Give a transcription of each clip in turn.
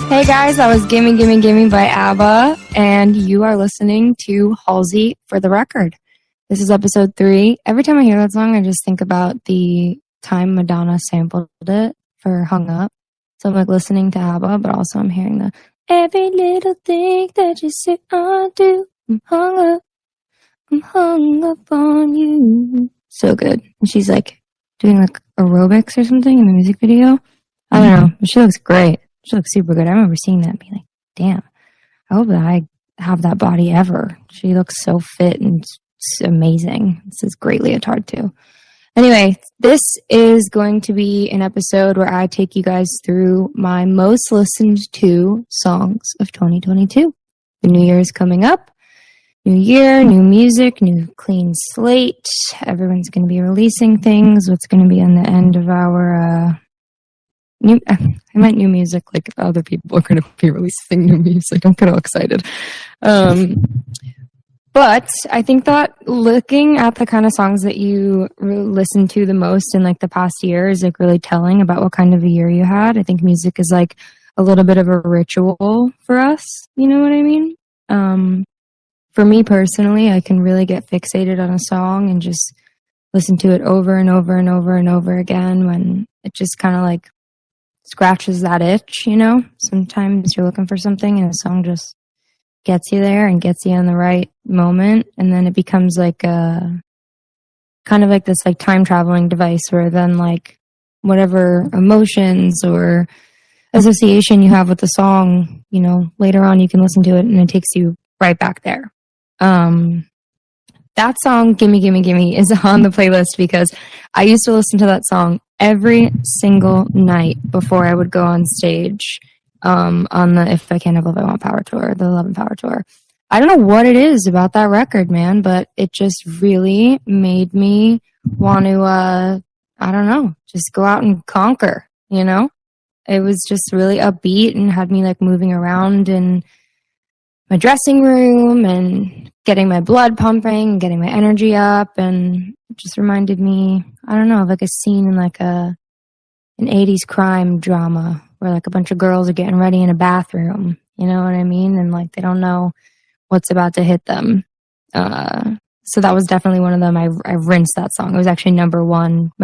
Hey guys, that was Gimme Gimme Gimme by ABBA, and you are listening to Halsey for the Record. This is episode 3. Every time I hear that song, I just think about the time Madonna sampled it for Hung Up. So I'm like listening to ABBA, but also I'm hearing the every little thing that you say I do, I'm hung up on you. So good. And she's like doing like aerobics or something in the music video. I don't know, but she looks great. She looks super good. I remember seeing that and being like, damn, I hope that I have that body ever. She looks so fit and amazing. This is great leotard too. Anyway, this is going to be an episode where I take you guys through my most listened to songs of 2022. The new year is coming up. New year, new music, new clean slate. Everyone's going to be releasing things. What's going to be on the end of our... I meant new music, like other people are going to be releasing new music. I'm kind of excited. But I think that looking at the kind of songs that you listen to the most in like the past year is like really telling about what kind of a year you had. I think music is like a little bit of a ritual for us. You know what I mean? For me personally, I can really get fixated on a song and just listen to it over and over and over and over again when it just kind of like scratches that itch, you know? Sometimes you're looking for something and a song just gets you there and gets you in the right moment. And then it becomes like a kind of like this like time traveling device where then like whatever emotions or association you have with the song, you know, later on you can listen to it and it takes you right back there. That song, Gimme Gimme Gimme, is on the playlist because I used to listen to that song every single night before I would go on stage on the If I Can't Have Love I Want Power tour, the Love and Power tour. I don't know what it is about that record, man, but it just really made me want to, I don't know, just go out and conquer, you know? It was just really upbeat and had me like moving around in my dressing room and getting my blood pumping, getting my energy up, and it just reminded me, I don't know, of like a scene in like an 80s crime drama where like a bunch of girls are getting ready in a bathroom, you know what I mean? And like they don't know what's about to hit them. So that was definitely one of them. I rinsed that song. It was actually my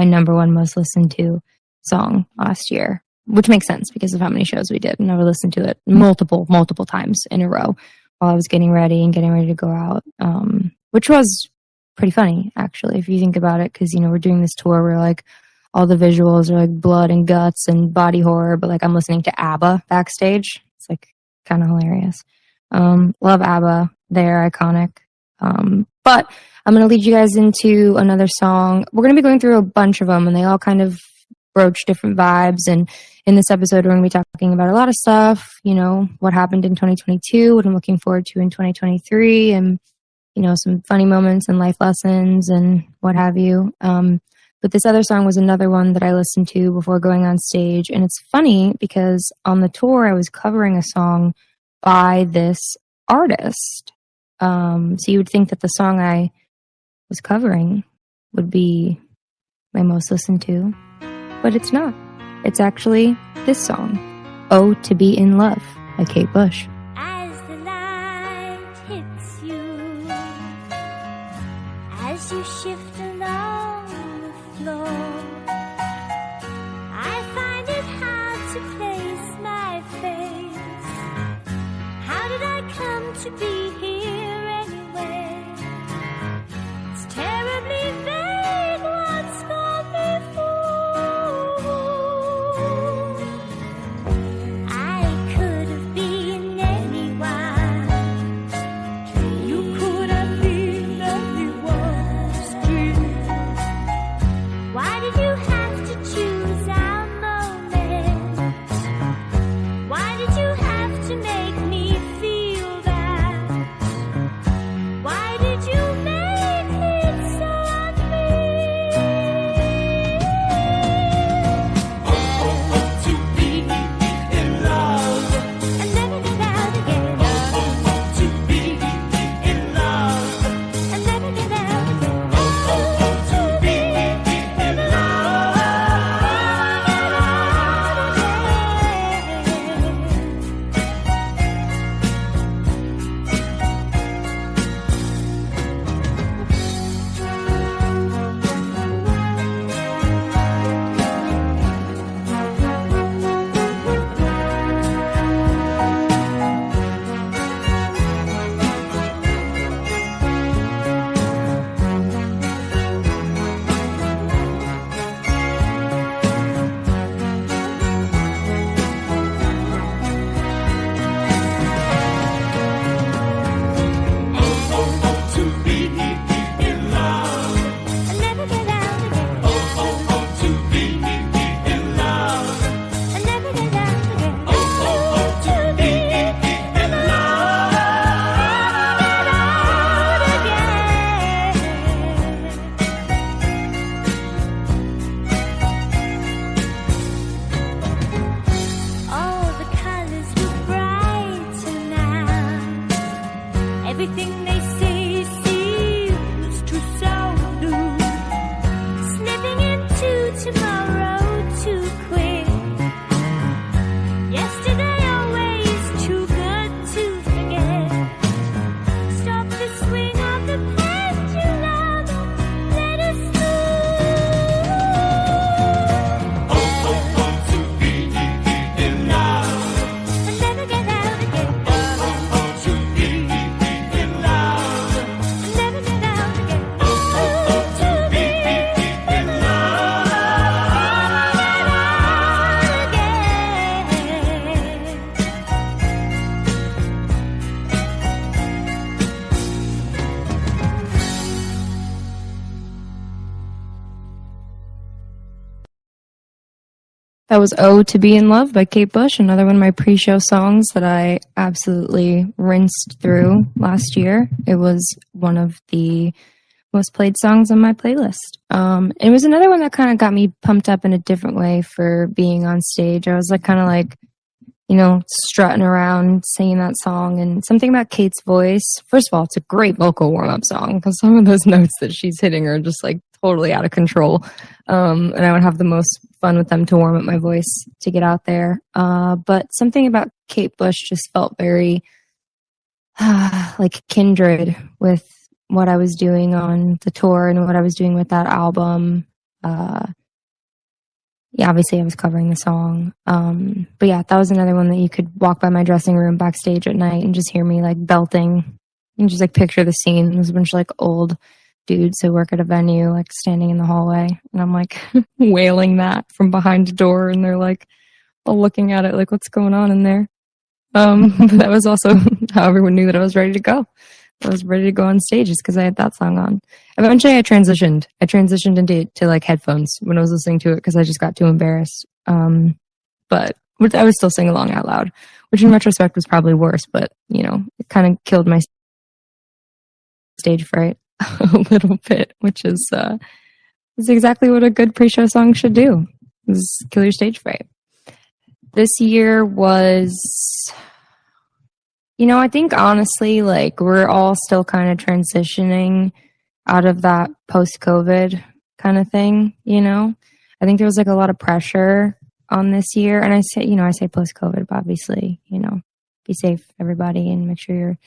number one most listened to song last year, which makes sense because of how many shows we did. And I would listen to it multiple times in a row while I was getting ready to go out, which was pretty funny, actually, if you think about it, because, you know, we're doing this tour where, like, all the visuals are, like, blood and guts and body horror, but, like, I'm listening to ABBA backstage. It's, like, kind of hilarious. Love ABBA. They're iconic. But I'm going to lead you guys into another song. We're going to be going through a bunch of them, and they all kind of broach different vibes. And in this episode, we're going to be talking about a lot of stuff, you know, what happened in 2022, what I'm looking forward to in 2023, and, you know, some funny moments and life lessons and what have you. But this other song was another one that I listened to before going on stage. And it's funny because on the tour, I was covering a song by this artist. So you would think that the song I was covering would be my most listened to, but it's not. It's actually this song, Oh, to Be in Love by Kate Bush. As the light hits you, as you shift along the floor, I find it hard to place my face. How did I come to be here anyway? It's terribly vague what's gone before. I could have been anyone. You could have been anyone's dream. Why did you have to choose our moment? Why did you have to make me feel that? Why did you make it so unreal? To be in love, And never get out again. to be in love, And never get out again. to be in love. To be in love, And never get out again. to be in love, And never get out again. to be in love. All the colors were brighter now. Everything they say seems to sound new. Slipping into tomorrow too quick. Yesterday always too good to forget. Stop the swing of the pendulum. Let us move. To be in love, And never get out again. to be That was "Oh to Be in Love" by Kate Bush, another one of my pre-show songs that I absolutely rinsed through last year. It was one of the most played songs on my playlist. It was another one that kind of got me pumped up in a different way for being on stage. I was like kind of like, you know, strutting around singing that song, and something about Kate's voice. First of all, it's a great vocal warm-up song because some of those notes that she's hitting are just like totally out of control. And I would have the most fun with them to warm up my voice to get out there. But something about Kate Bush just felt very like kindred with what I was doing on the tour and what I was doing with that album. Yeah, obviously I was covering the song. But yeah, that was another one that you could walk by my dressing room backstage at night and just hear me like belting and just like picture the scene. There's a bunch of like old dudes who work at a venue, like standing in the hallway. And I'm like wailing that from behind a door, and they're like all looking at it like, what's going on in there? But that was also how everyone knew that I was ready to go. I was ready to go on stage just because I had that song on. Eventually I transitioned into like headphones when I was listening to it because I just got too embarrassed. But I would still sing along out loud, which in retrospect was probably worse, but you know, it kind of killed my stage fright a little bit, which is exactly what a good pre-show song should do, is kill your stage fright. This year was, you know, I think honestly, like we're all still kind of transitioning out of that post-COVID kind of thing, you know? I think there was like a lot of pressure on this year. And I say post-COVID, but obviously, you know, be safe, everybody, and make sure you're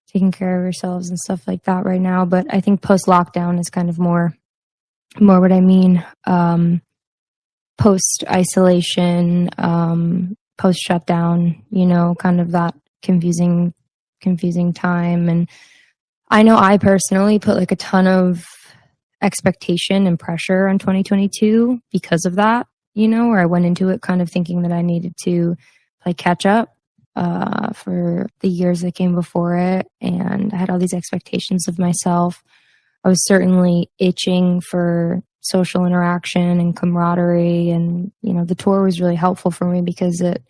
taking care of yourselves and stuff like that right now. But I think post-lockdown is kind of more what I mean. Post-isolation, post-shutdown, you know, kind of that confusing time. And I know I personally put like a ton of expectation and pressure on 2022 because of that, you know, where I went into it kind of thinking that I needed to play catch up for the years that came before it. And I had all these expectations of myself. I was certainly itching for social interaction and camaraderie. And, you know, the tour was really helpful for me because it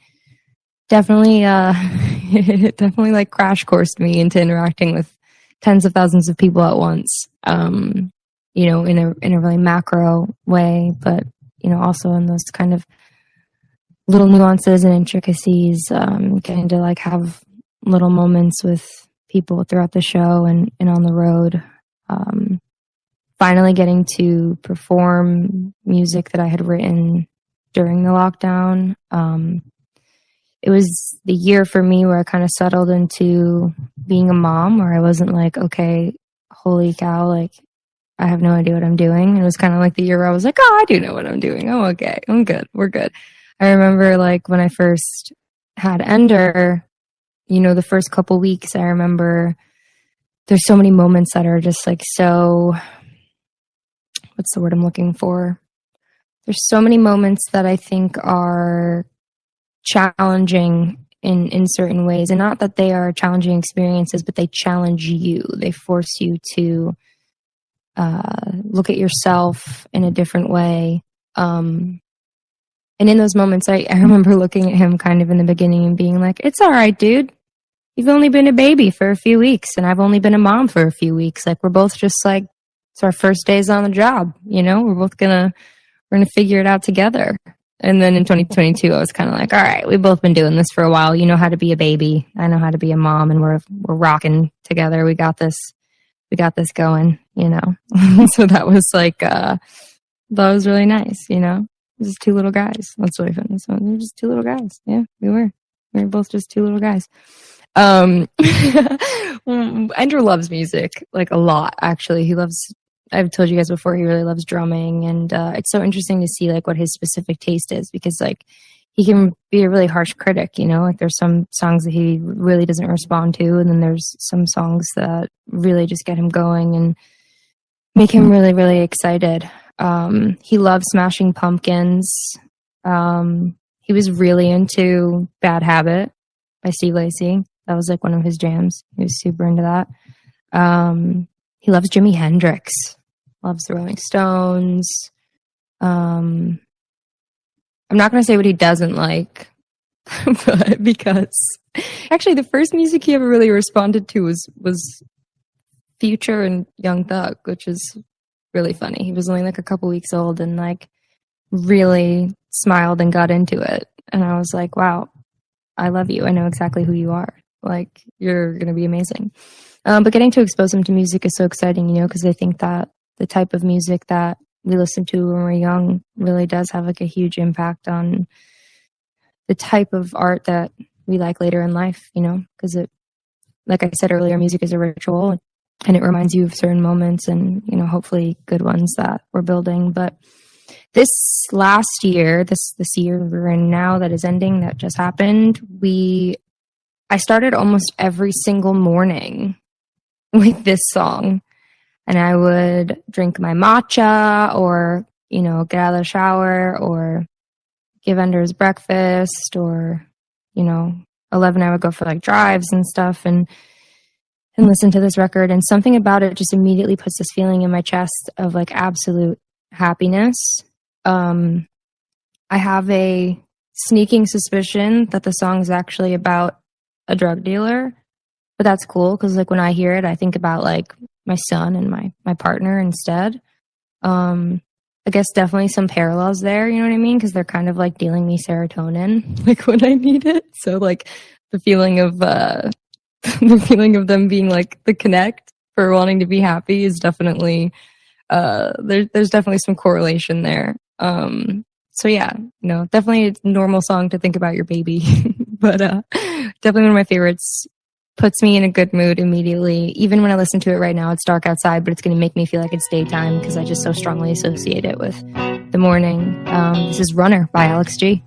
definitely like crash coursed me into interacting with tens of thousands of people at once, you know, in a really macro way, but, you know, also in those kind of little nuances and intricacies, getting to like have little moments with people throughout the show and on the road. Finally getting to perform music that I had written during the lockdown. It was the year for me where I kind of settled into being a mom, where I wasn't like, okay, holy cow, like I have no idea what I'm doing. It was kind of like the year where I was like, oh, I do know what I'm doing. Oh, okay, I'm good. We're good. I remember like when I first had Ender, you know, the first couple weeks, I remember there's so many moments that are just like so, what's the word I'm looking for? There's so many moments that I think are challenging in certain ways, and not that they are challenging experiences, but they challenge you. They force you to look at yourself in a different way. And in those moments, I remember looking at him kind of in the beginning and being like, it's all right, dude. You've only been a baby for a few weeks, and I've only been a mom for a few weeks. Like, we're both just like, it's our first days on the job, you know? We're gonna figure it out together. And then in 2022, I was kind of like, all right, we've both been doing this for a while. You know how to be a baby. I know how to be a mom, and we're rocking together. We got this going, you know? So that was like, that was really nice, you know? Just two little guys. That's really funny. So we were just two little guys. Yeah, we were. We were both just two little guys. Andrew loves music, like a lot, actually. I've told you guys before, he really loves drumming, and it's so interesting to see like what his specific taste is, because like he can be a really harsh critic, you know, like there's some songs that he really doesn't respond to, and then there's some songs that really just get him going and make him really, really excited. He loves Smashing Pumpkins. He was really into Bad Habit by Steve Lacy. That was like one of his jams. He was super into that. He loves Jimi Hendrix. Loves the Rolling Stones. I I'm not going to say what he doesn't like, but because actually the first music he ever really responded to was Future and Young Thug, which is really funny. He was only like a couple weeks old and like really smiled and got into it. And I was like, wow, I love you. I know exactly who you are. Like, you're going to be amazing. But getting to expose them to music is so exciting, you know, because I think that the type of music that we listen to when we're young really does have like a huge impact on the type of art that we like later in life, you know, because it, like I said earlier, music is a ritual and it reminds you of certain moments and, you know, hopefully good ones that we're building. But this last year, this year we're in now that is ending, that just happened, I started almost every single morning with this song. And I would drink my matcha or, you know, get out of the shower or give Anders breakfast or, you know, 11 I would go for like drives and stuff and listen to this record. And something about it just immediately puts this feeling in my chest of like absolute happiness. I have a sneaking suspicion that the song is actually about a drug dealer, but that's cool because like when I hear it, I think about like my son and my partner instead. I guess definitely some parallels there, you know what I mean? Because they're kind of like dealing me serotonin, like when I need it. So like the feeling of the feeling of them being like the connect for wanting to be happy is definitely there's definitely some correlation there. So yeah, you know, definitely a normal song to think about your baby, but definitely one of my favorites. Puts me in a good mood immediately. Even when I listen to it right now, it's dark outside, but it's going to make me feel like it's daytime because I just so strongly associate it with the morning. This is Runner by Alex G.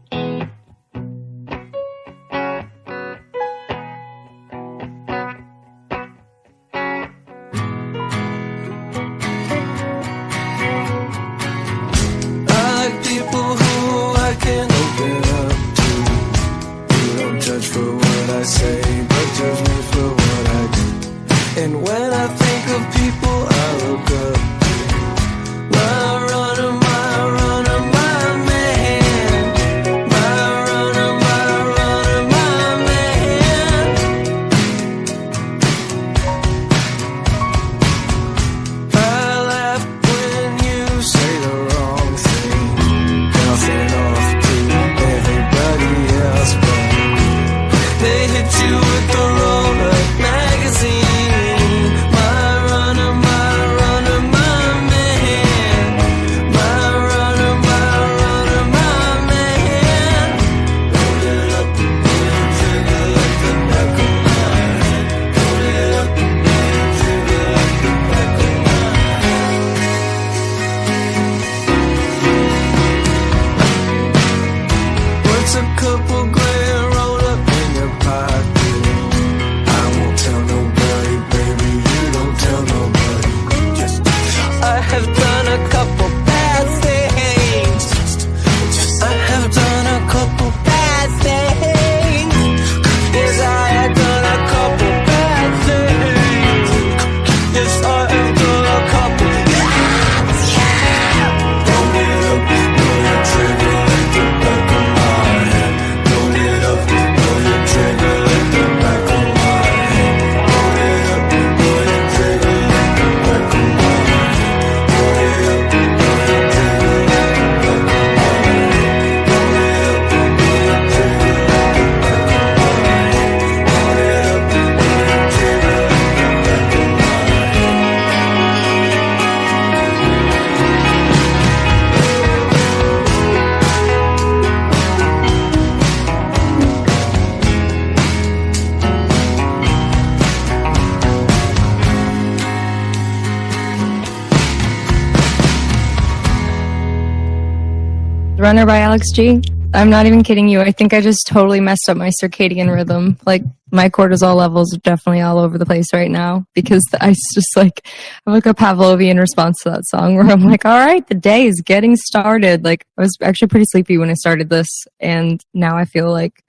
Runner by Alex G. I'm not even kidding you. I think I just totally messed up my circadian rhythm. Like, my cortisol levels are definitely all over the place right now because I just like, I'm like a Pavlovian response to that song where I'm like, all right, the day is getting started. Like, I was actually pretty sleepy when I started this, and now I feel like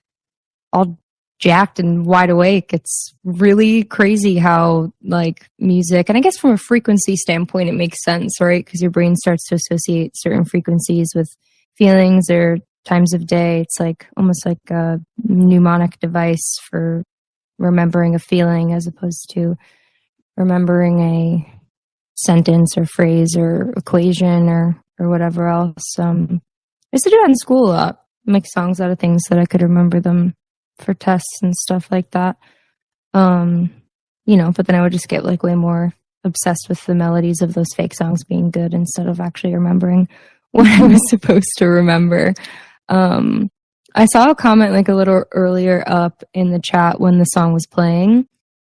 all jacked and wide awake. It's really crazy how like music, and I guess from a frequency standpoint, it makes sense, right? Because your brain starts to associate certain frequencies with feelings or times of day. It's like almost like a mnemonic device for remembering a feeling as opposed to remembering a sentence or phrase or equation or whatever else. I used to do that in school a lot, make songs out of things that I could remember them for tests and stuff like that. But then I would just get like way more obsessed with the melodies of those fake songs being good instead of actually remembering what I was supposed to remember. I saw a comment like a little earlier up in the chat when the song was playing.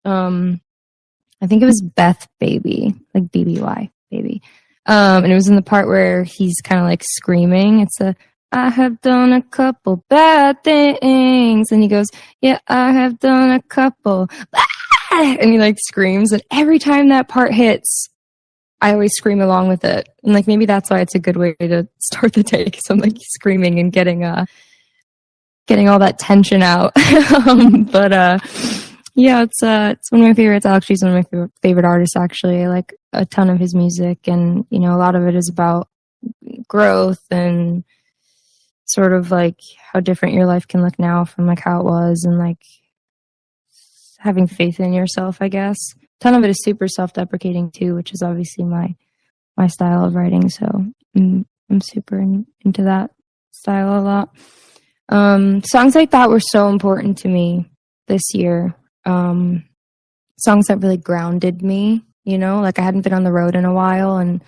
I think it was Beth Baby, like BBY Baby. And it was in the part where he's kind of like screaming. It's I have done a couple bad things. And he goes, yeah, I have done a couple. And he like screams. And every time that part hits, I always scream along with it. And like maybe that's why it's a good way to start the day, because I'm like screaming and getting all that tension out. Yeah, it's one of my favorites. Alex G's one of my favorite artists, actually. I like a ton of his music, and a lot of it is about growth and sort of like how different your life can look now from like how it was, and like having faith in yourself, I guess. A ton of it is super self-deprecating too, which is obviously my style of writing. So I'm super into that style a lot. Songs like that were so important to me this year. Songs that really grounded me, like I hadn't been on the road in a while, and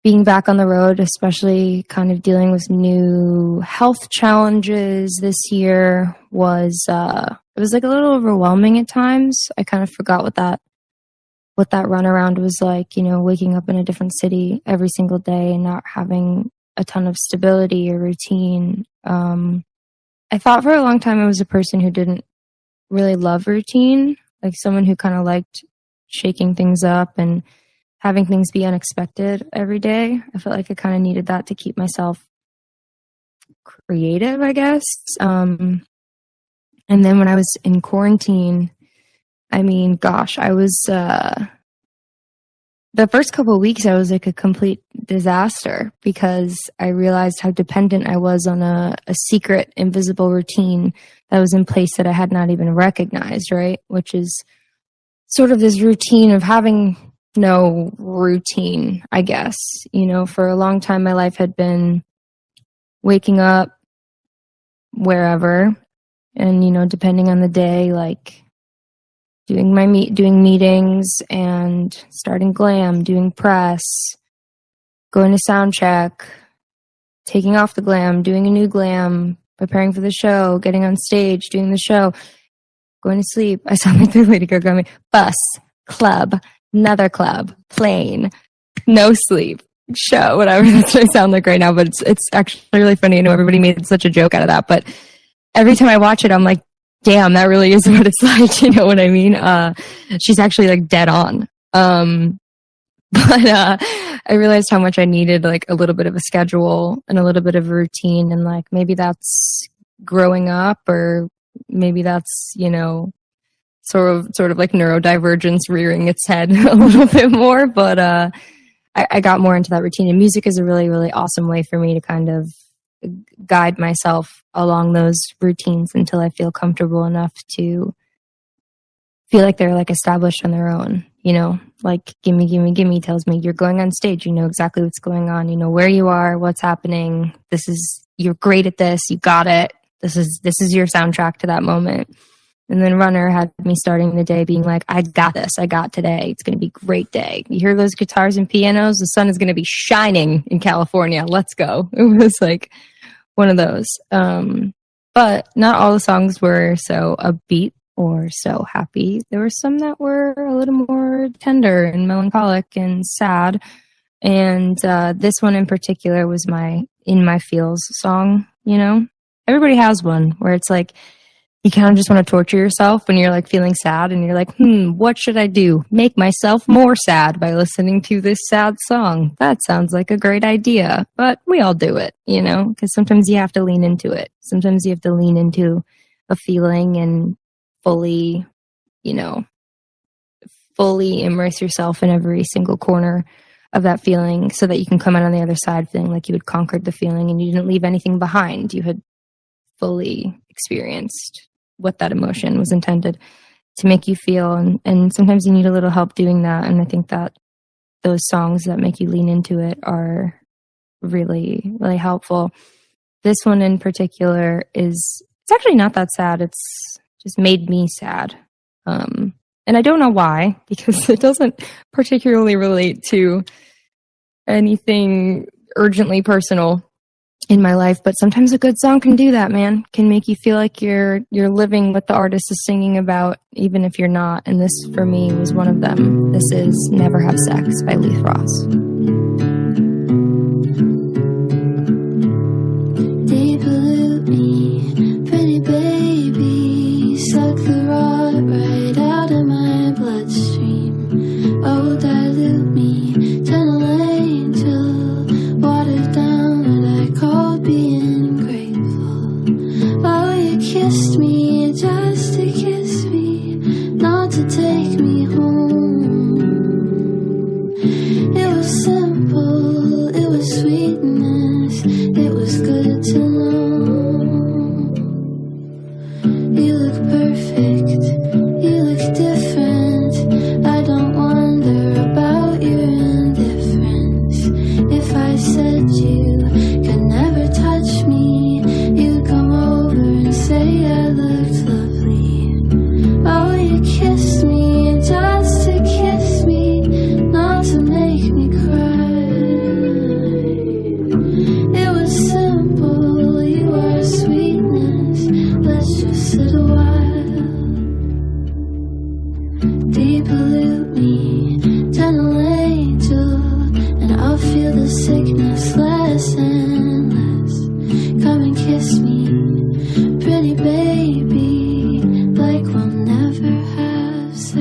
being back on the road, especially kind of dealing with new health challenges this year was, it was like a little overwhelming at times. I kind of forgot what that runaround was like, waking up in a different city every single day and not having a ton of stability or routine. I thought for a long time I was a person who didn't really love routine, like someone who kind of liked shaking things up and having things be unexpected every day. I felt like I kind of needed that to keep myself creative, I guess. And then when I was in quarantine, I mean, gosh, I was, the first couple of weeks, I was like a complete disaster because I realized how dependent I was on a secret, invisible routine that was in place that I had not even recognized, right? Which is sort of this routine of having no routine, I guess. For a long time, my life had been waking up wherever and, depending on the day, like doing meetings and starting glam, doing press, going to sound check, taking off the glam, doing a new glam, preparing for the show, getting on stage, doing the show, going to sleep. I sound like the Lady Gaga. Bus, club, another club, plane, no sleep, show, whatever. That's what I sound like right now, but it's actually really funny. I know everybody made such a joke out of that, but every time I watch it, I'm like, damn, that really is what it's like. You know what I mean? She's actually like dead on. But I realized how much I needed like a little bit of a schedule and a little bit of a routine. And like, maybe that's growing up, or maybe that's, sort of like neurodivergence rearing its head a little bit more. But I got more into that routine, and music is a really, really awesome way for me to kind of guide myself along those routines until I feel comfortable enough to feel like they're like established on their own, like gimme, gimme, gimme tells me you're going on stage, you know exactly what's going on, you know where you are, what's happening, you're great at this, you got it, this is your soundtrack to that moment. And then Runner had me starting the day being like, I got this, I got today, it's going to be a great day. You hear those guitars and pianos, the sun is going to be shining in California, let's go. It was like one of those. But not all the songs were so upbeat or so happy. There were some that were a little more tender and melancholic and sad. And this one in particular was my In My Feels song, Everybody has one where it's like, you kind of just want to torture yourself when you're like feeling sad and you're like, what should I do? Make myself more sad by listening to this sad song. That sounds like a great idea, but we all do it, because sometimes you have to lean into it. Sometimes you have to lean into a feeling and fully immerse yourself in every single corner of that feeling so that you can come out on the other side feeling like you had conquered the feeling and you didn't leave anything behind. You had fully experienced what that emotion was intended to make you feel. And sometimes you need a little help doing that. And I think that those songs that make you lean into it are really, really helpful. This one in particular it's actually not that sad. It's just made me sad. And I don't know why, because it doesn't particularly relate to anything urgently personal in my life. But sometimes a good song can do that, man. Can make you feel like you're living what the artist is singing about, even if you're not. And this, for me, was one of them. This is Never Have Sex by Leith Ross. They pollute me, pretty baby, suck the rot right out of my bloodstream. Oh, dilute me, gentle angel, watered down what I call being grateful. Oh, you kissed me just to kiss me, not to take me home. It was simple, it was sweetness, it was good to know. You look perfect, you look different. I don't wonder about your indifference. If I said you could never touch me, you'd come over and say I looked lovely. Oh, you kissed me just to kiss me, not to make me cry. It was simple, you are sweetness. Let's just sit a while. Depollute me, gentle angel, and I'll feel the sickness less and less. Come and kiss me, pretty baby, like we'll never have sex.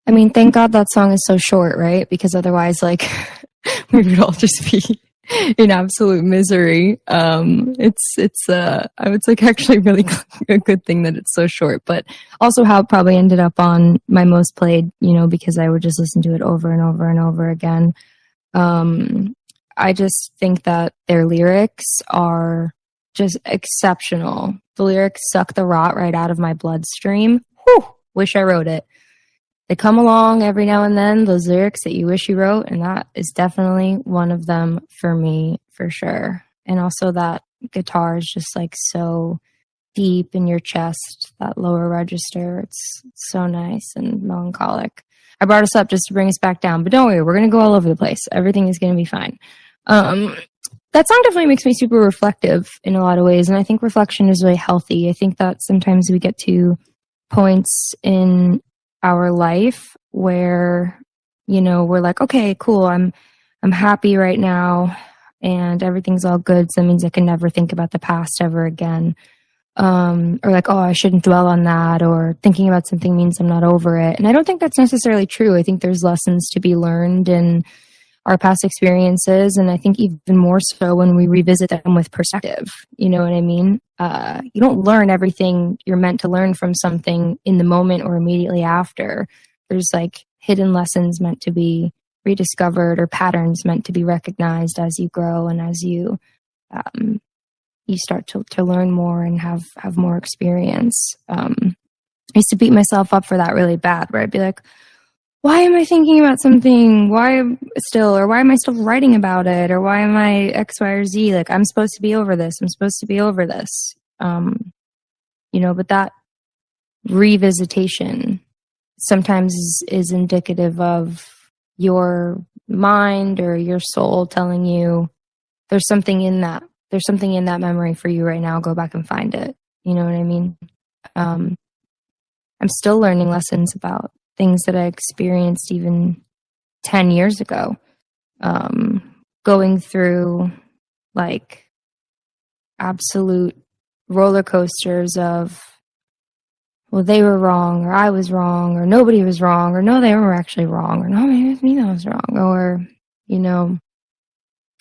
I mean, thank God that song is so short, right? Because otherwise, like, we would all just be in absolute misery. I would say actually really a good thing that it's so short, but also how it probably ended up on my most played, because I would just listen to it over and over and over again. I just think that their lyrics are just exceptional. The lyrics suck the rot right out of my bloodstream. Whew, wish I wrote it. They come along every now and then, those lyrics that you wish you wrote, and that is definitely one of them for me, for sure. And also that guitar is just like so deep in your chest, that lower register. It's so nice and melancholic. I brought us up just to bring us back down, but don't worry, we're going to go all over the place. Everything is going to be fine. That song definitely makes me super reflective in a lot of ways, and I think reflection is really healthy. I think that sometimes we get to points in our life where, we're like, okay, cool, I'm happy right now and everything's all good, so that means I can never think about the past ever again. Or like, oh, I shouldn't dwell on that, or thinking about something means I'm not over it. And I don't think that's necessarily true. I think there's lessons to be learned in our past experiences, and I think even more so when we revisit them with perspective. You know what I mean? You don't learn everything you're meant to learn from something in the moment or immediately after. There's like hidden lessons meant to be rediscovered, or patterns meant to be recognized as you grow and as you start to learn more and have more experience. I used to beat myself up for that really bad, where I'd be like, why am I thinking about something? Why am I still writing about it? Or why am I X, Y, or Z? Like, I'm supposed to be over this. I'm supposed to be over this. But that revisitation sometimes is indicative of your mind or your soul telling you there's something in that. There's something in that memory for you right now. Go back and find it. You know what I mean? I'm still learning lessons about things that I experienced even 10 years ago. Going through like absolute roller coasters of, well, they were wrong, or I was wrong, or nobody was wrong, or no, they were actually wrong, or no, maybe it was me that was wrong, or,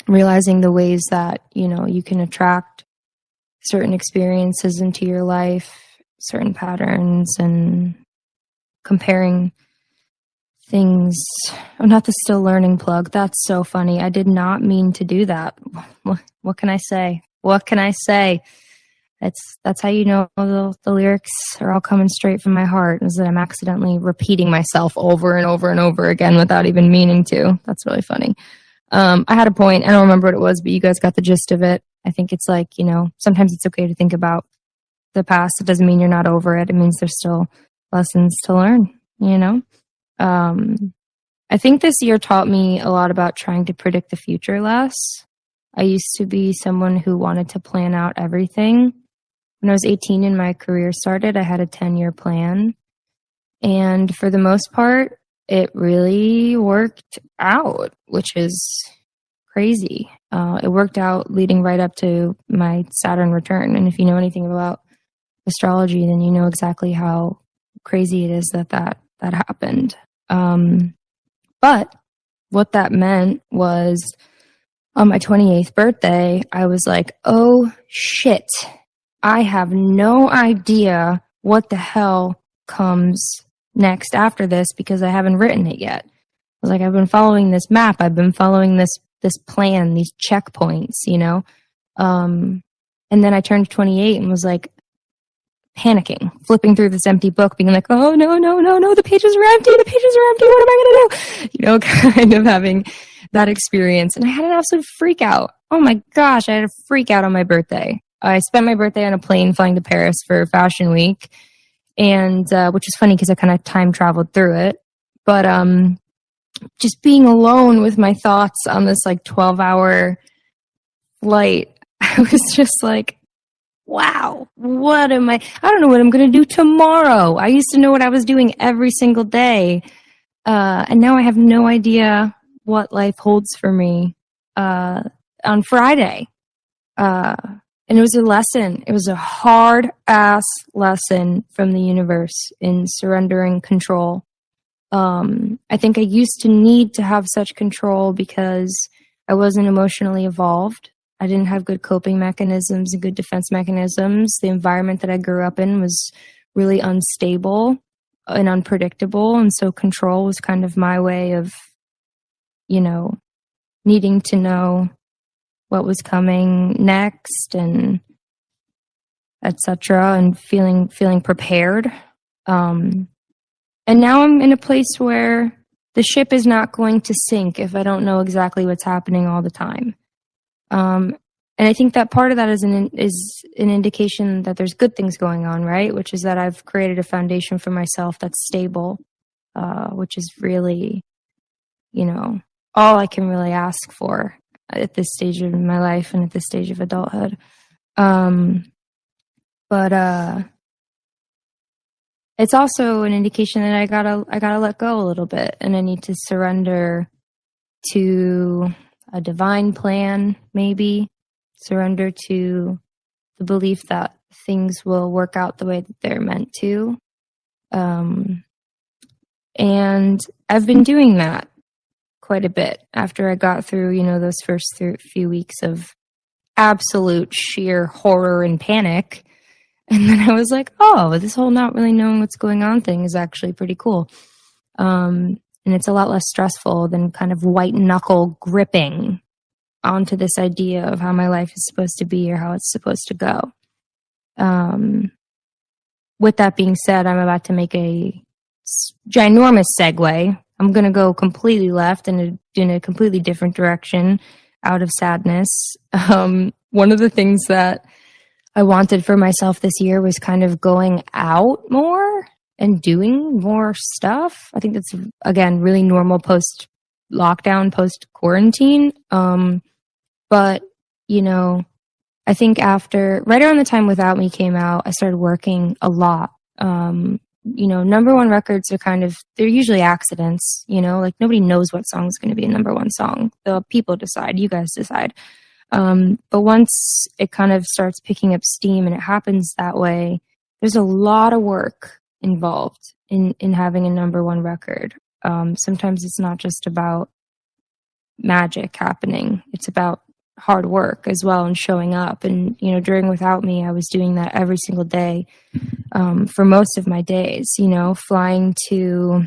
realizing the ways that, you can attract certain experiences into your life, certain patterns, and comparing things. Oh, not the still learning plug. That's so funny. I did not mean to do that. What can I say? What can I say? That's how you know the lyrics are all coming straight from my heart, is that I'm accidentally repeating myself over and over and over again without even meaning to. That's really funny. I had a point. I don't remember what it was, but you guys got the gist of it. I think it's like, sometimes it's okay to think about the past. It doesn't mean you're not over it. It means there's still lessons to learn, I think this year taught me a lot about trying to predict the future less. I used to be someone who wanted to plan out everything. When I was 18 and my career started, I had a 10-year plan. And for the most part, it really worked out, which is crazy. It worked out leading right up to my Saturn return. And if you know anything about astrology, then you know exactly how crazy it is that happened. But what that meant was on my 28th birthday, I was like, oh shit, I have no idea what the hell comes next after this because I haven't written it yet. I was like, I've been following this map. I've been following this plan, these checkpoints, And then I turned 28 and was like panicking, flipping through this empty book, being like, oh, no, the pages are empty. What am I going to do? Kind of having that experience. And I had an absolute freak out. Oh my gosh, I had a freak out on my birthday. I spent my birthday on a plane flying to Paris for Fashion Week, and which is funny because I kind of time traveled through it. But just being alone with my thoughts on this 12-hour flight, I was just like, wow, I don't know what I'm going to do tomorrow. I used to know what I was doing every single day. And now I have no idea what life holds for me on Friday. And it was a lesson. It was a hard-ass lesson from the universe in surrendering control. I think I used to need to have such control because I wasn't emotionally evolved. I didn't have good coping mechanisms and good defense mechanisms. The environment that I grew up in was really unstable and unpredictable. And so control was kind of my way of, needing to know what was coming next and etc. and feeling prepared. And now I'm in a place where the ship is not going to sink if I don't know exactly what's happening all the time. And I think that part of that is an indication that there's good things going on, right? Which is that I've created a foundation for myself that's stable, which is really, all I can really ask for at this stage of my life and at this stage of adulthood. But it's also an indication that I gotta let go a little bit, and I need to surrender to a divine plan, maybe surrender to the belief that things will work out the way that they're meant to. And I've been doing that quite a bit after I got through, those first few weeks of absolute sheer horror and panic. And then I was like, oh, this whole not really knowing what's going on thing is actually pretty cool. And it's a lot less stressful than kind of white knuckle gripping onto this idea of how my life is supposed to be or how it's supposed to go. With that being said, I'm about to make a ginormous segue. I'm going to go completely left and in a completely different direction out of sadness. One of the things that I wanted for myself this year was kind of going out more and doing more stuff. I think that's, again, really normal post-lockdown, post-quarantine. But, I think right around the time Without Me came out, I started working a lot. Number one records are they're usually accidents, nobody knows what song is going to be a number one song. The people decide, you guys decide. But once it kind of starts picking up steam and it happens that way, there's a lot of work involved in having a number one record. Sometimes it's not just about magic happening. It's about hard work as well and showing up. And, during Without Me, I was doing that every single day for most of my days, flying to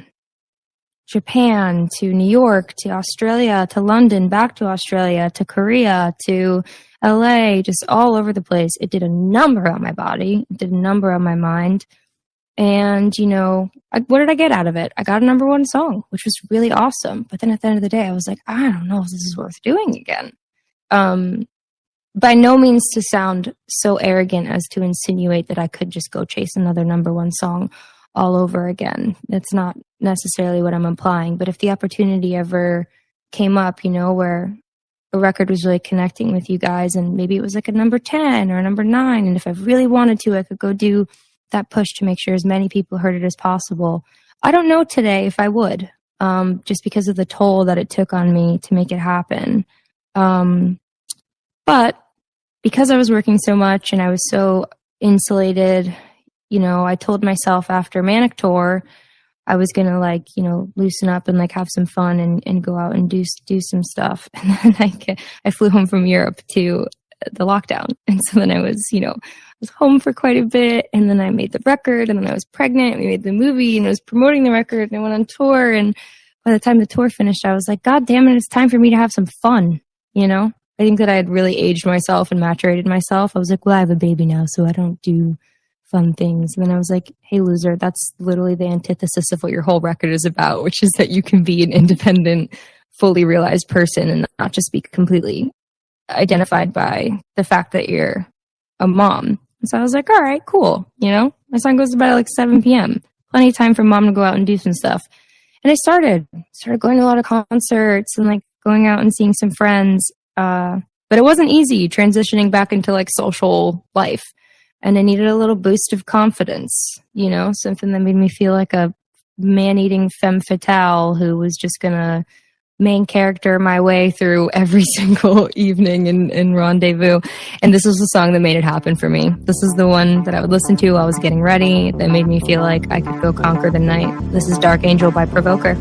Japan to New York to Australia to London, back to Australia to Korea to LA, just all over the place. It did a number on my body. It did a number on my mind. And, you know, what did I get out of it? I got a #1 song, which was really awesome. But then at the end of the day, I was like, I don't know if this is worth doing again. By no means to sound so arrogant as to insinuate that I could just go chase another #1 song all over again. That's not necessarily what I'm implying. But if the opportunity ever came up, you know, where a record was really connecting with you guys, and maybe it was like a #10 or a #9, and if I really wanted to, I could go do that push to make sure as many people heard it as possible. I don't know today if I would, just because of the toll that it took on me to make it happen. But because I was working so much and I was so insulated, you know, I told myself after Manic Tour, I was going to like, you know, loosen up and like have some fun and go out and do some stuff. And then I flew home from Europe to the lockdown. And so then I was, you know, I was home for quite a bit, and then I made the record, and then I was pregnant. We made the movie, and I was promoting the record, and I went on tour. And by the time the tour finished, I was like, God damn it, it's time for me to have some fun. You know, I think that I had really aged myself and maturated myself. I was like, well, I have a baby now, so I don't do fun things. And then I was like, hey, loser, that's literally the antithesis of what your whole record is about, which is that you can be an independent, fully realized person and not just be completely identified by the fact that you're a mom. And so I was like, all right, cool. You know, my son goes to bed at like 7 p.m. Plenty of time for mom to go out and do some stuff. And I started going to a lot of concerts and like going out and seeing some friends. But it wasn't easy transitioning back into like social life. And I needed a little boost of confidence, you know, something that made me feel like a man-eating femme fatale who was just going to main character my way through every single evening and rendezvous. And this was the song that made it happen for me. This is the one that I would listen to while I was getting ready, that made me feel like I could go conquer the night. This is Dark Angel by Provoker.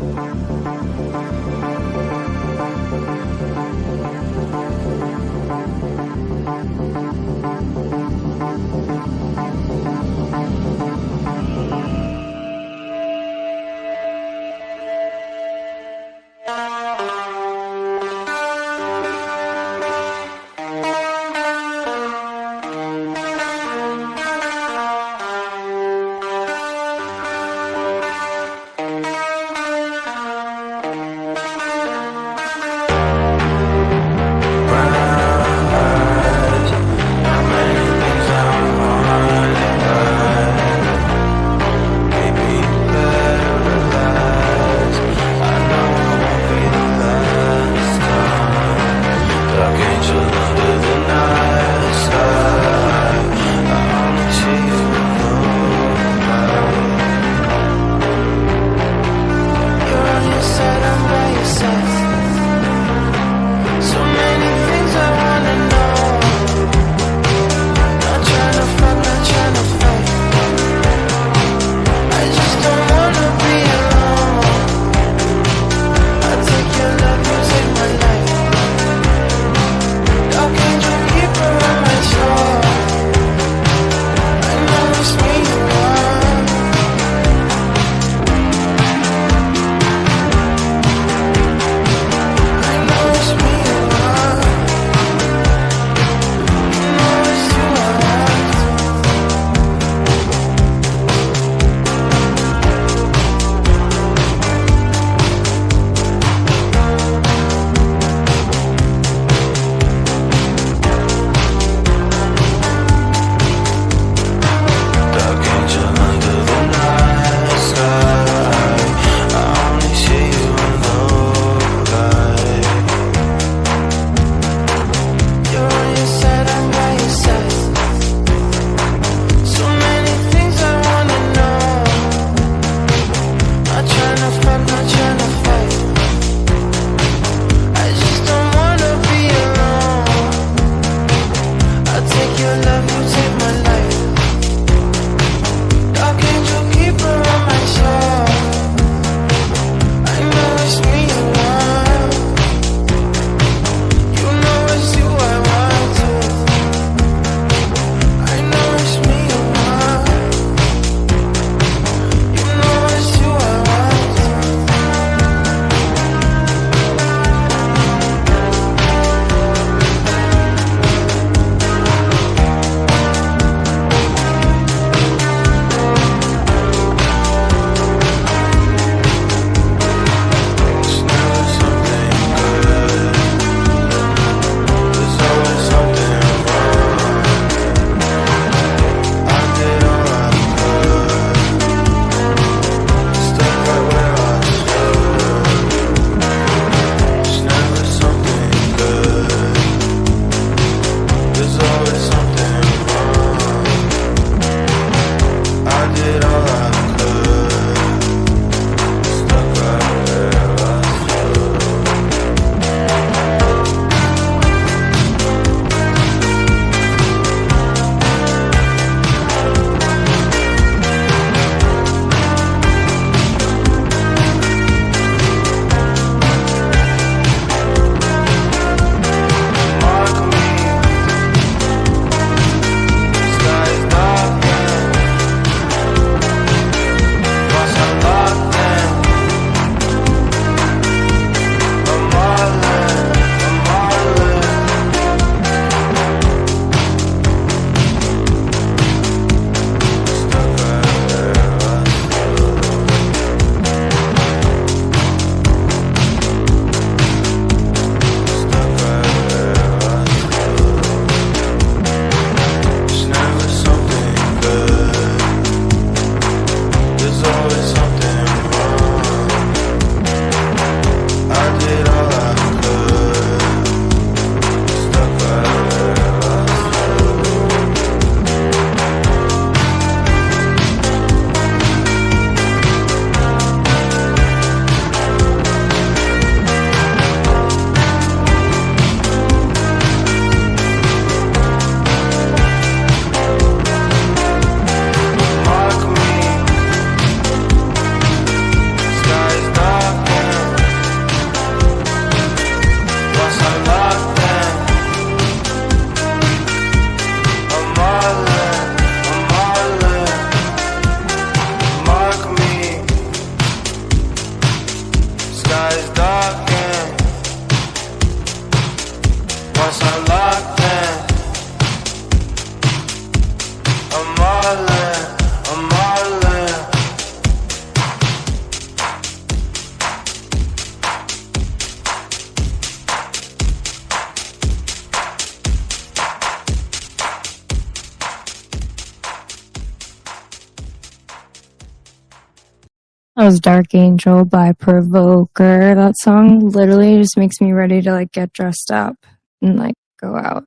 That was Dark Angel by Provoker. That song literally just makes me ready to like get dressed up and like go out.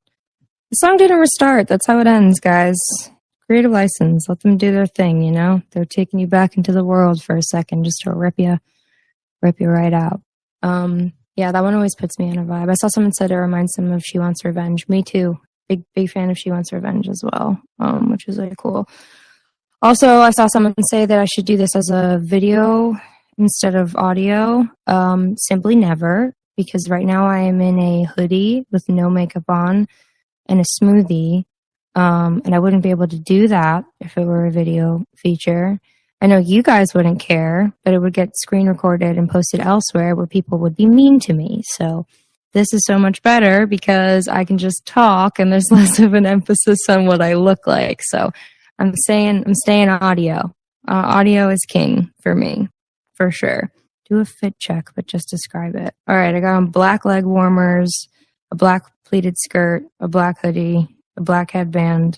The song didn't restart. That's how it ends, guys. Creative license. Let them do their thing, you know? They're taking you back into the world for a second just to rip you right out. Yeah, that one always puts me in a vibe. I saw someone said it reminds them of She Wants Revenge. Me too. Big fan of She Wants Revenge as well, which is really cool. Also, I saw someone say that I should do this as a video instead of audio. Simply never, because right now I am in a hoodie with no makeup on and a smoothie, and I wouldn't be able to do that if it were a video feature. I know you guys wouldn't care, but it would get screen recorded and posted elsewhere where people would be mean to me. So this is so much better because I can just talk and there's less of an emphasis on what I look like. So I'm staying audio. Audio is king for me, for sure. Do a fit check, but just describe it. All right, I got on black leg warmers, a black pleated skirt, a black hoodie, a black headband,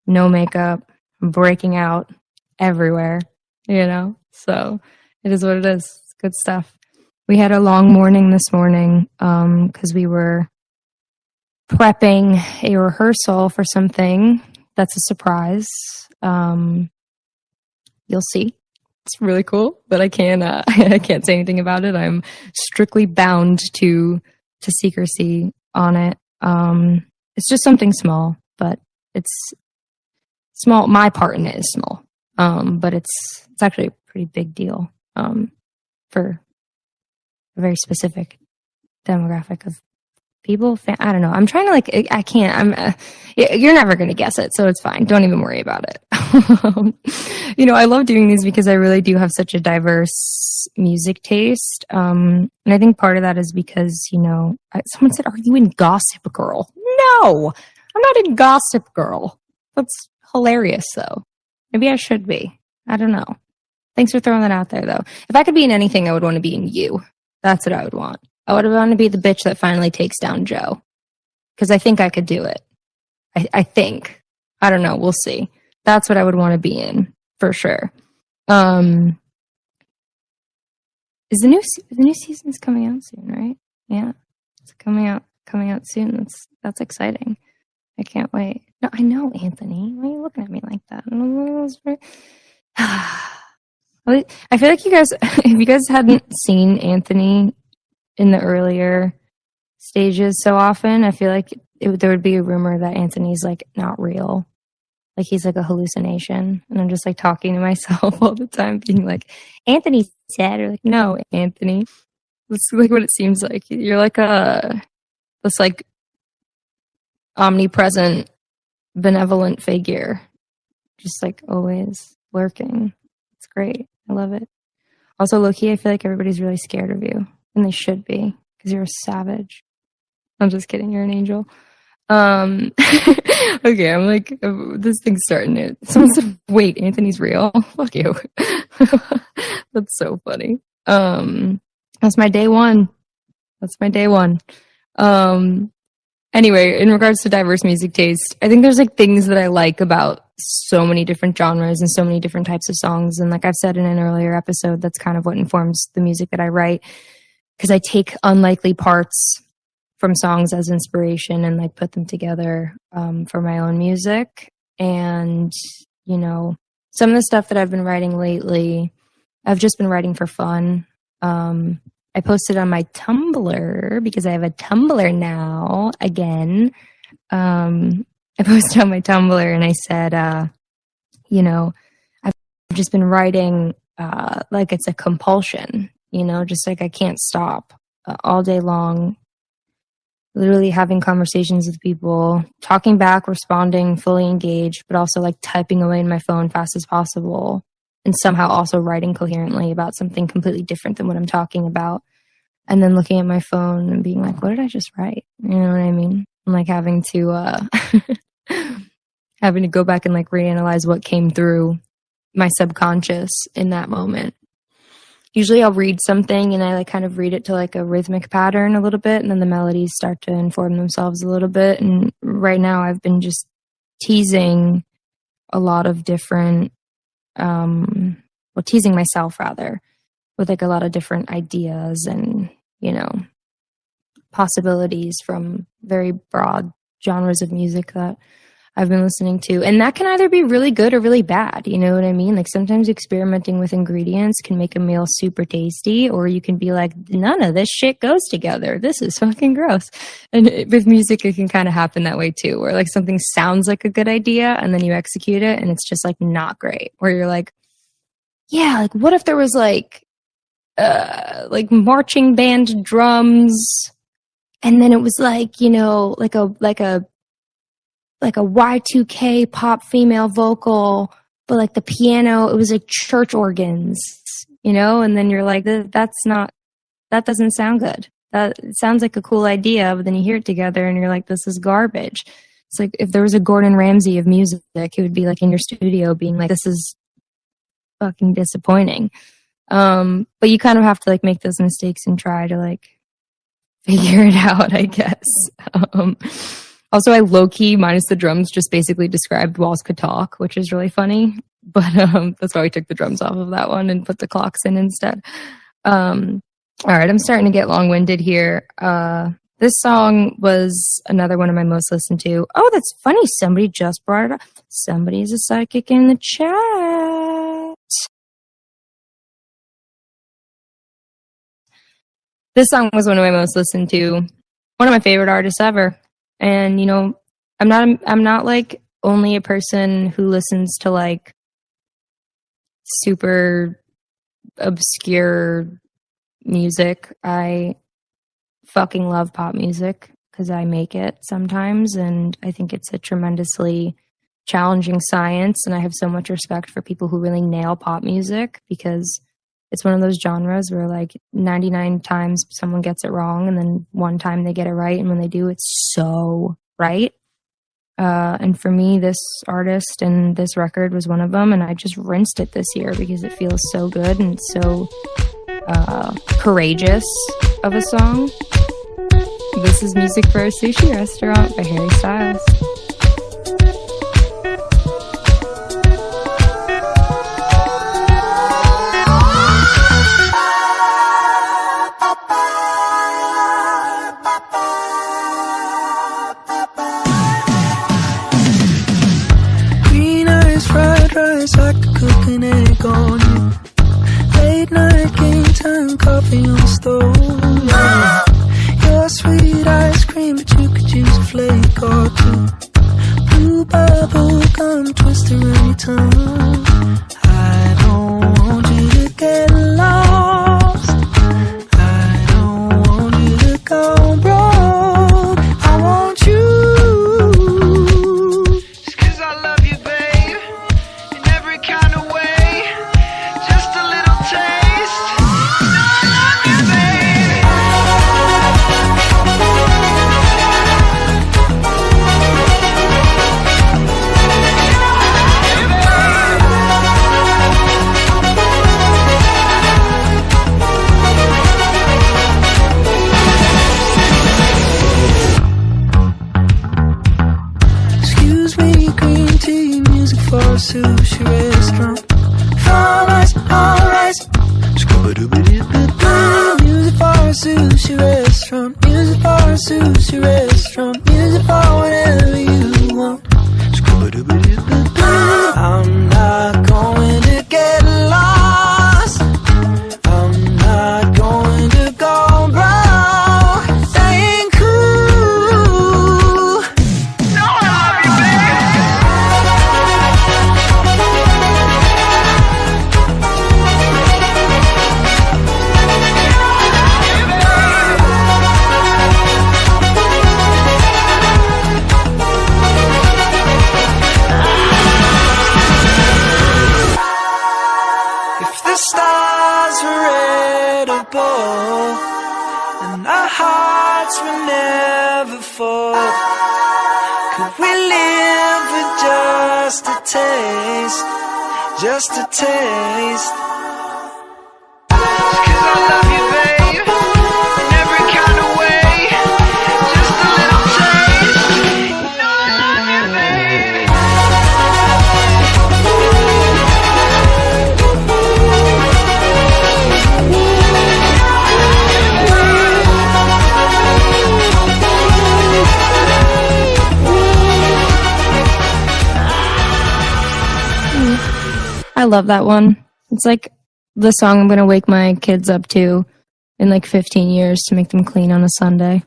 no makeup. I'm breaking out everywhere, you know? So it is what it is. It's good stuff. We had a long morning this morning because we were prepping a rehearsal for something that's a surprise. You'll see. It's really cool, but I can't say anything about it. I'm strictly bound to secrecy on it. It's just something small, but it's small. My part in it is small. But it's actually a pretty big deal for a very specific demographic of people. I don't know. I'm trying to like. I can't. You're never going to guess it, so it's fine. Don't even worry about it. You know, I love doing these because I really do have such a diverse music taste, and I think part of that is because someone said, "Are you in Gossip Girl?" No, I'm not in Gossip Girl. That's hilarious, though. Maybe I should be. I don't know. Thanks for throwing that out there, though. If I could be in anything, I would want to be in You. That's what I would want. I would want to be the bitch that finally takes down Joe. Because I think I could do it. I think. I don't know. We'll see. That's what I would want to be in, for sure. Is the new season's coming out soon, right? Yeah. It's coming out soon. That's exciting. I can't wait. No, I know, Anthony. Why are you looking at me like that? I feel like you guys, if you guys hadn't seen Anthony in the earlier stages so often, I feel like there would be a rumor that Anthony's like not real. Like he's like a hallucination. And I'm just like talking to myself all the time, being like, Anthony's dead. Or like, no, Anthony. That's like what it seems like. You're like this like omnipresent, benevolent figure, just like always lurking. It's great. I love it. Also, low-key, I feel like everybody's really scared of you, and they should be because you're a savage. I'm just kidding. You're an angel. Okay, I'm like, this thing's starting to. Someone said, "Wait, Anthony's real." Fuck you. That's so funny. That's my day one. Anyway, in regards to diverse music taste, I think there's like things that I like about so many different genres and so many different types of songs. And like I've said in an earlier episode, that's kind of what informs the music that I write, because I take unlikely parts from songs as inspiration and like put them together for my own music. And, some of the stuff that I've been writing lately, I've just been writing for fun. I posted on my Tumblr because I have a Tumblr now again. I posted on my Tumblr and I said, I've just been writing like it's a compulsion, just like I can't stop all day long, literally having conversations with people, talking back, responding, fully engaged, but also like typing away in my phone fast as possible. And somehow also writing coherently about something completely different than what I'm talking about. And then looking at my phone and being like, what did I just write? You know what I mean? I'm like having to go back and like reanalyze what came through my subconscious in that moment. Usually I'll read something and I like kind of read it to like a rhythmic pattern a little bit, and then the melodies start to inform themselves a little bit. And right now I've been just teasing a lot of different well, teasing myself rather, with like a lot of different ideas and, you know, possibilities from very broad genres of music that I've been listening to. And that can either be really good or really bad. You know what I mean? Like sometimes experimenting with ingredients can make a meal super tasty, or you can be like, none of this shit goes together. This is fucking gross. And with music, it can kind of happen that way too, where like something sounds like a good idea and then you execute it and it's just like not great. Where you're like, yeah, like what if there was like marching band drums, and then it was like, you know, like a Y2K pop female vocal, but like the piano, it was like church organs, you know? And then you're like, that doesn't sound good. That sounds like a cool idea, but then you hear it together and you're like, this is garbage. It's like if there was a Gordon Ramsay of music, it would be like in your studio being like, this is fucking disappointing. But you kind of have to like make those mistakes and try to like figure it out, I guess. Also, I low-key, minus the drums, just basically described Walls Could Talk, which is really funny. But that's why we took the drums off of that one and put the clocks in instead. All right, I'm starting to get long-winded here. This song was another one of my most listened to. Oh, that's funny. Somebody just brought it up. Somebody's a psychic in the chat. This song was one of my most listened to. One of my favorite artists ever. And, you know, I'm not like only a person who listens to like super obscure music. I fucking love pop music because I make it sometimes. And I think it's a tremendously challenging science. And I have so much respect for people who really nail pop music, because it's one of those genres where like 99 times someone gets it wrong and then one time they get it right. And when they do, it's so right. And for me, this artist and this record was one of them. And I just rinsed it this year because it feels so good and so courageous of a song. This is Music for a Sushi Restaurant by Harry Styles. I could cook an egg on you. Late night game time, coffee on the stove. Yeah. Your sweet ice cream, but you could use a flake or two. Blue bubble gum twist around your tongue. I don't want you to get lost. I don't want you to go broke. I want you. Sushi restaurant. All rice. Music for a sushi restaurant. Music for a sushi restaurant. Music for whatever you want. I'm not going to get lost. I'm not going to go broke. That ain't cool. No, I love you, baby. Stars were edible, and our hearts will never fall. Could we live with just a taste, just a taste? 'Cause I love you, babe, in every kind of way. Just a little taste. You know I love you, babe. love that one. It's like the song I'm going to wake my kids up to in like 15 years to make them clean on a Sunday.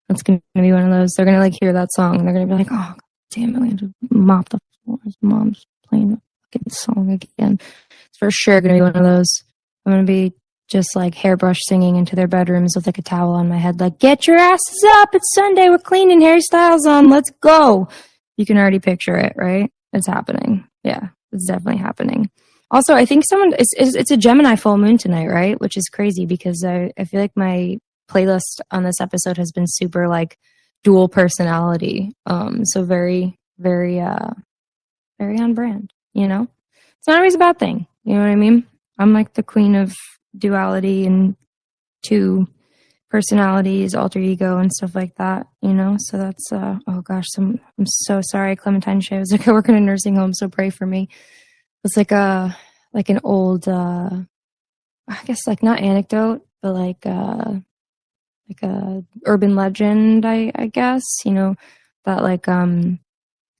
That's going to be one of those. They're going to like hear that song and they're going to be like, oh, damn it, we have to mop the floors. Mom's playing the fucking song again. It's for sure going to be one of those. I'm going to be just like hairbrush singing into their bedrooms with like a towel on my head, like, get your asses up. It's Sunday. We're cleaning, hairstyles on. Let's go. You can already picture it, right? It's happening. Yeah, it's definitely happening. Also, I think it's a Gemini full moon tonight, right? Which is crazy because I feel like my playlist on this episode has been super like dual personality. So very, very, very on brand, you know? It's not always a bad thing. You know what I mean? I'm like the queen of duality and two personalities, alter ego and stuff like that, you know? So that's, oh gosh, I'm so sorry, Clementine Shea. I was like, I work in a nursing home, so pray for me. It's like an old, I guess like not anecdote, but like a urban legend, I guess, you know, that like,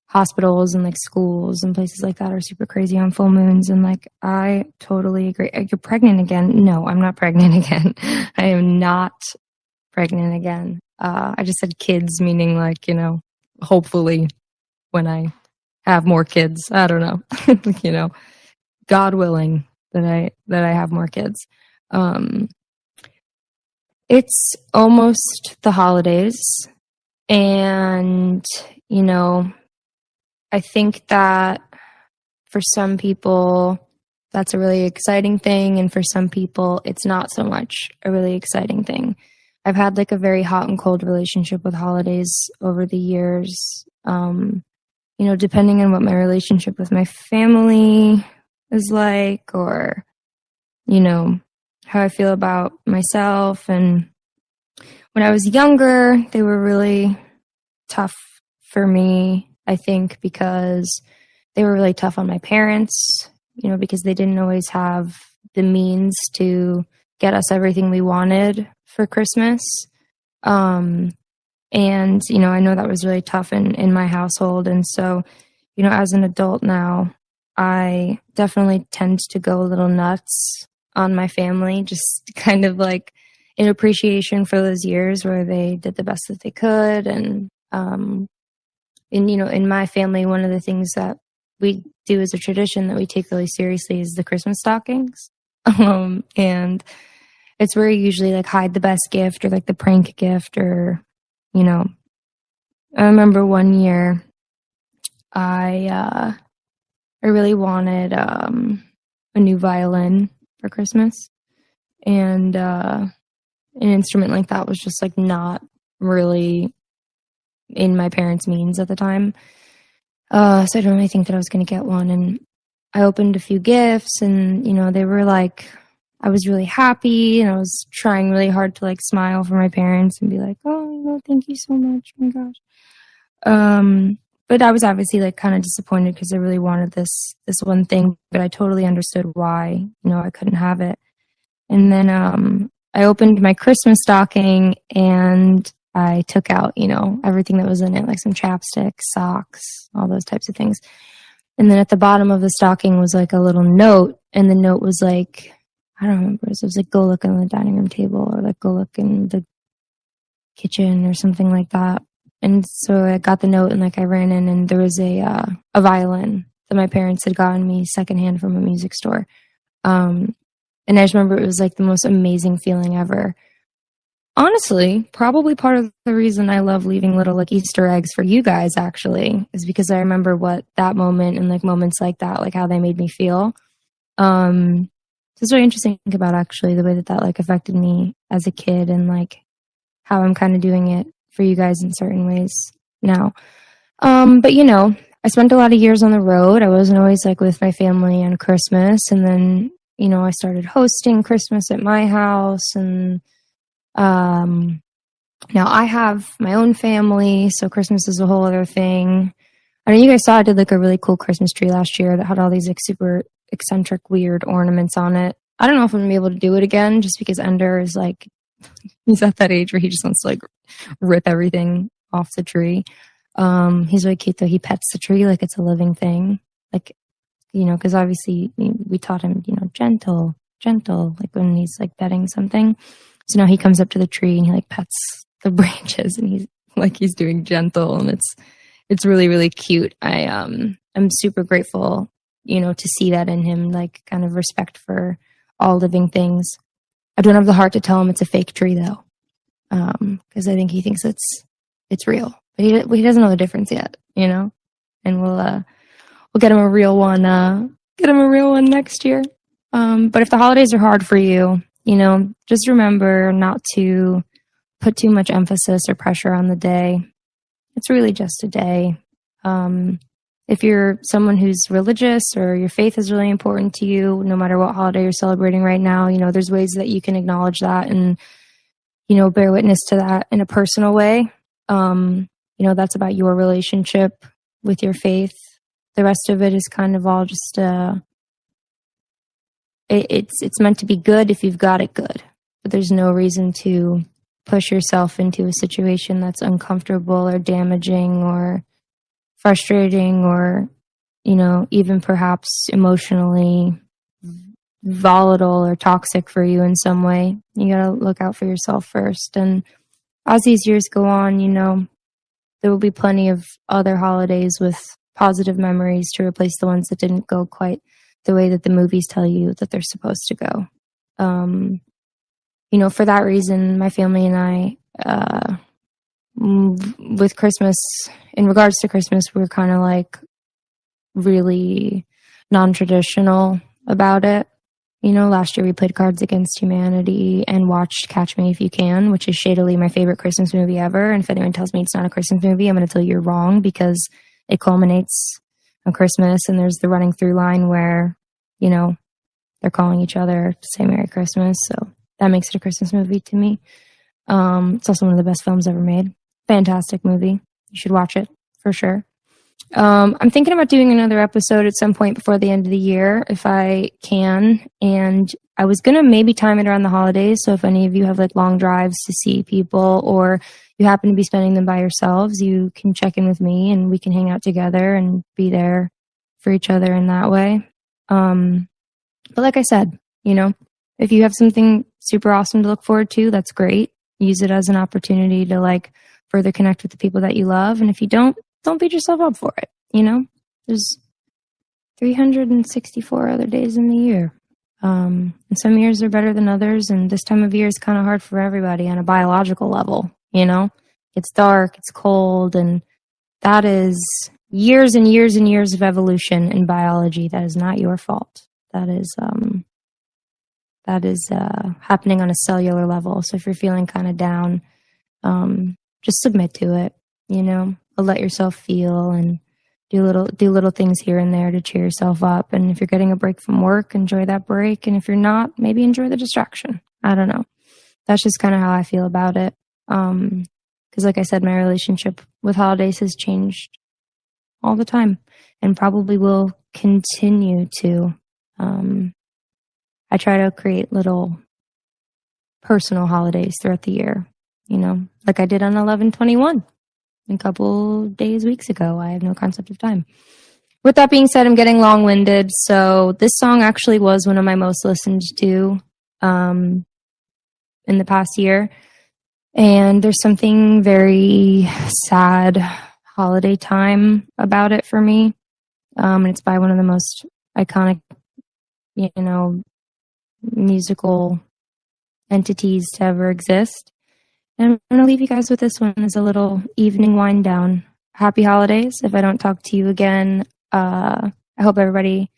hospitals and like schools and places like that are super crazy on full moons. And like, I totally agree. You're pregnant again? No, I'm not pregnant again. I am not pregnant again. I just said kids, meaning like, you know, hopefully when I have more kids, I don't know, you know, God willing that I have more kids. It's almost the holidays and, you know, I think that for some people, that's a really exciting thing. And for some people, it's not so much a really exciting thing. I've had like a very hot and cold relationship with holidays over the years. You know, depending on what my relationship with my family is like, or, you know, how I feel about myself. And when I was younger, they were really tough for me. I think because they were really tough on my parents, you know, because they didn't always have the means to get us everything we wanted for Christmas. And, you know, I know that was really tough in my household. And so, you know, as an adult now, I definitely tend to go a little nuts on my family, just kind of like in appreciation for those years where they did the best that they could. And, you know, in my family, one of the things that we do as a tradition that we take really seriously is the Christmas stockings. And it's where you usually like hide the best gift or like the prank gift or, you know, I remember one year I really wanted a new violin for Christmas. And an instrument like that was just like not really in my parents' means at the time. So I don't really think that I was going to get one. And I opened a few gifts and, you know, they were like, I was really happy and I was trying really hard to like smile for my parents and be like, oh, well, thank you so much. Oh my gosh. But I was obviously like kind of disappointed because I really wanted this one thing, but I totally understood why, you know, I couldn't have it. And then I opened my Christmas stocking and I took out, you know, everything that was in it, like some chapstick, socks, all those types of things. And then at the bottom of the stocking was like a little note. And the note was like, I don't remember. It was like, go look on the dining room table or like, go look in the kitchen or something like that. And so I got the note and like I ran in and there was a violin that my parents had gotten me secondhand from a music store. And I just remember it was like the most amazing feeling ever. Honestly, probably part of the reason I love leaving little like Easter eggs for you guys actually is because I remember what that moment and like moments like that, like how they made me feel. So it's really interesting to think about actually the way that like affected me as a kid and like how I'm kind of doing it for you guys in certain ways now. But you know, I spent a lot of years on the road. I wasn't always like with my family on Christmas. And then, you know, I started hosting Christmas at my house and now I have my own family, so Christmas is a whole other thing. I know you guys saw I did like a really cool Christmas tree last year that had all these like super eccentric, weird ornaments on it. I don't know if I'm gonna be able to do it again just because Ender is like, he's at that age where he just wants to like rip everything off the tree. He's really cute though. He pets the tree like it's a living thing. Like because obviously we taught him, gentle, like when he's like petting something. So now he comes up to the tree and he like pets the branches and he's doing gentle, and it's really, really cute. I'm super grateful, to see that in him, like kind of respect for all living things. I don't have the heart to tell him it's a fake tree though, because I think he thinks it's real, but he doesn't know the difference yet, and we'll get him a real one. Get him a real one next year. But if the holidays are hard for you, just remember not to put too much emphasis or pressure on the day. It's really just a day. If you're someone who's religious or your faith is really important to you, no matter what holiday you're celebrating right now, there's ways that you can acknowledge that and, bear witness to that in a personal way. That's about your relationship with your faith. The rest of it is kind of all just, it's meant to be good if you've got it good, but there's no reason to push yourself into a situation that's uncomfortable or damaging or frustrating or, even perhaps emotionally volatile or toxic for you in some way. You got to look out for yourself first. And as these years go on, there will be plenty of other holidays with positive memories to replace the ones that didn't go quite the way that the movies tell you that they're supposed to go. For that reason, my family and I, with Christmas, in regards to Christmas, we're kind of like really non-traditional about it. Last year we played Cards Against Humanity and watched Catch Me If You Can, which is shadily my favorite Christmas movie ever. And if anyone tells me it's not a Christmas movie, I'm going to tell you you're wrong, because it culminates on Christmas and there's the running through line where, they're calling each other to say Merry Christmas. So that makes it a Christmas movie to me. It's also one of the best films ever made. Fantastic movie. You should watch it for sure. I'm thinking about doing another episode at some point before the end of the year, if I can. And I was going to maybe time it around the holidays. So if any of you have like long drives to see people, or you happen to be spending them by yourselves, you can check in with me and we can hang out together and be there for each other in that way. But like I said, if you have something super awesome to look forward to, that's great. Use it as an opportunity to like further connect with the people that you love. And if you don't beat yourself up for it. There's 364 other days in the year. And some years are better than others. And this time of year is kind of hard for everybody on a biological level. It's dark, it's cold, and that is years and years and years of evolution in biology. That is not your fault. That is happening on a cellular level. So if you're feeling kind of down, just submit to it, let yourself feel and do little things here and there to cheer yourself up. And if you're getting a break from work, enjoy that break. And if you're not, maybe enjoy the distraction. I don't know. That's just kind of how I feel about it. Because like I said, my relationship with holidays has changed all the time and probably will continue to. I try to create little personal holidays throughout the year, like I did on 11/21 a couple weeks ago. I have no concept of time. With that being said, I'm getting long-winded. So this song actually was one of my most listened to in the past year. And there's something very sad holiday time about it for me. And it's by one of the most iconic, musical entities to ever exist. And I'm going to leave you guys with this one as a little evening wind down. Happy holidays. If I don't talk to you again, I hope everybody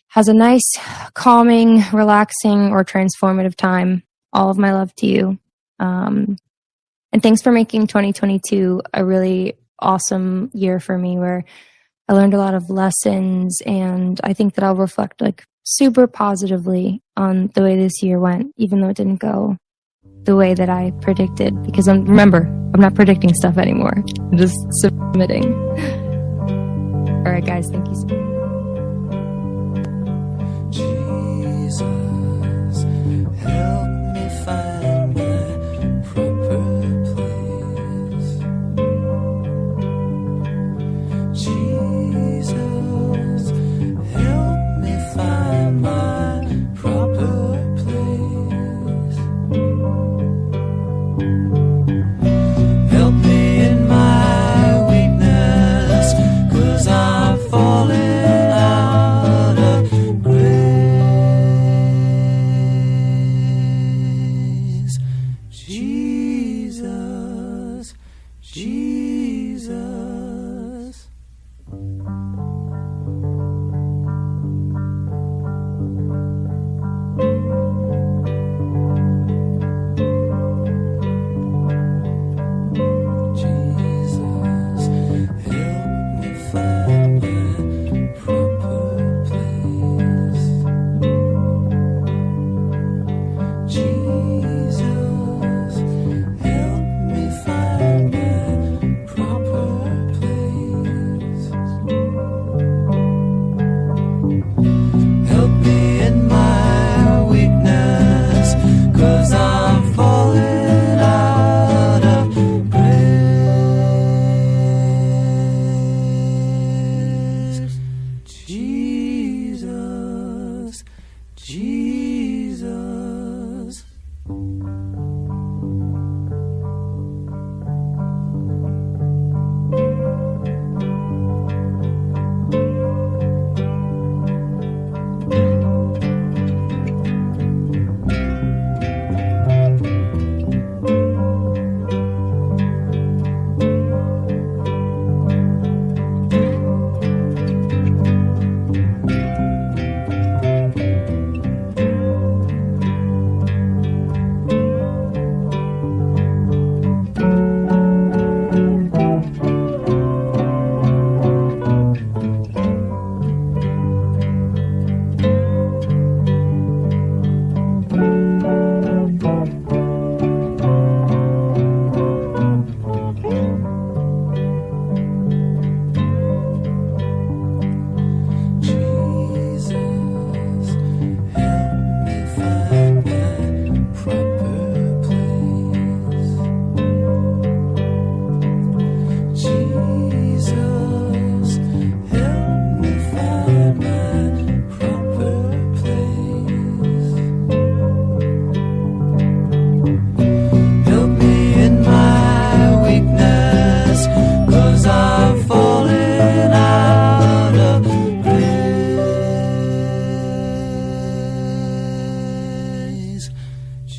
has a nice, calming, relaxing, or transformative time. All of my love to you. And thanks for making 2022 a really awesome year for me, where I learned a lot of lessons, and I think that I'll reflect super positively on the way this year went, even though it didn't go the way that I predicted, because I'm not predicting stuff anymore. I'm just submitting. All right, guys, thank you so much. Jesus, help me find my proper place. Jesus, help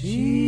She